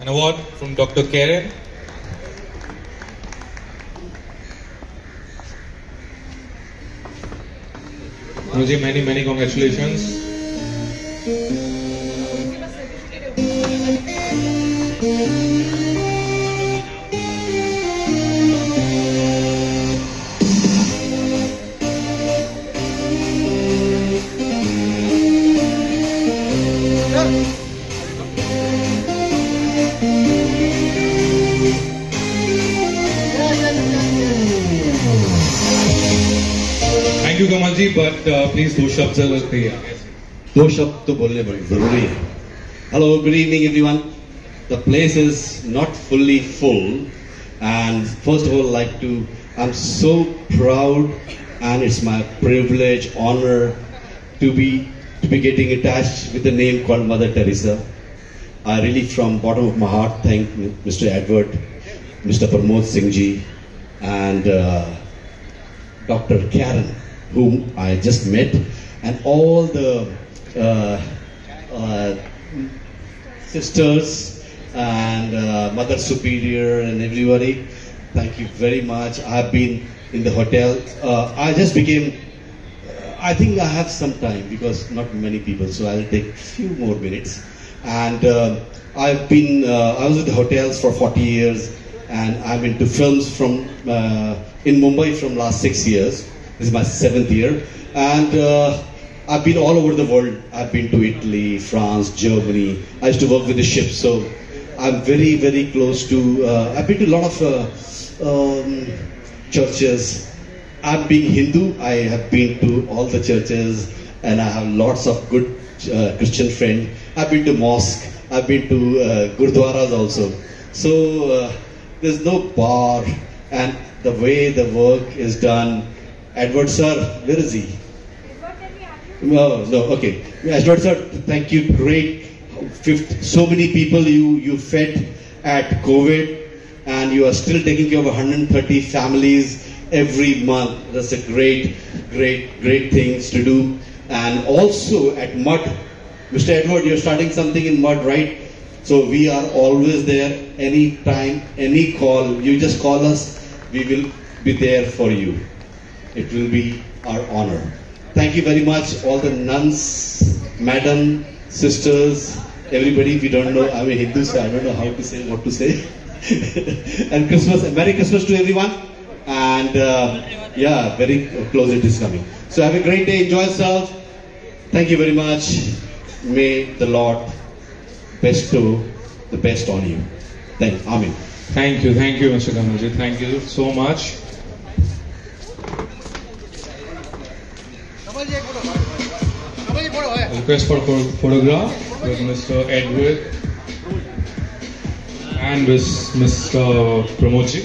An award from Dr. Karen. Roji, many congratulations. Thank you Kamal ji, but please दो शब्द जरूर कहिए. दो शब्द तो बोलने बड़े जरूरी है. Hello, good evening everyone. The place is not fully full, and first of all, I'm so proud, and it's my privilege, honor to be getting attached with the name called Mother Teresa. I really, from bottom of my heart, thank Mr. Edward, Mr. Pramod Singh ji, and Dr. Karen, whom I just met, and all the sisters and Mother Superior and everybody. Thank you very much. I've been in the hotel. I just became, I think I have some time because not many people, so I'll take a few more minutes. And I've been, I was at the hotels for 40 years, and I'm into films from in Mumbai from last 6 years. This is my 7th year, and I've been all over the world. I've been to Italy, France, Germany. I used to work with the ships, so I'm very close to. I've been to a lot of churches. I'm being Hindu. I have been to all the churches, and I have lots of good Christian friends. I've been to mosque. I've been to gurdwaras also. So there's no bar, and the way the work is done. Edward sir, where is he? No, okay. Edward sir, thank you. Great. So many people you fed at COVID, and you are still taking care of 130 families every month. That's a great things to do. And also at Mud, Mr. Edward, you're starting something in Mud, right? So we are always there. Any time, any call, you just call us. We will be there for you. It will be our honor. Thank you very much, all the nuns, madam, sisters, everybody. If you don't know, I'm a Hindu, so I don't know how to say, what to say. And Christmas, Merry Christmas to everyone. And yeah, very close it is coming. So have a great day, enjoy yourself. Thank you very much. May the Lord bestow the best on you. Amen. Thank you, Mr. Kamalji. Thank you so much. Request for photograph with Mr. Edward and with Mr. Pramodji.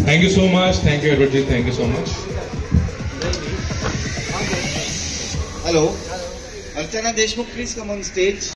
Thank you so much. Thank you, Edward ji. Thank you so much. Hello. Archana Deshmukh, please come on stage.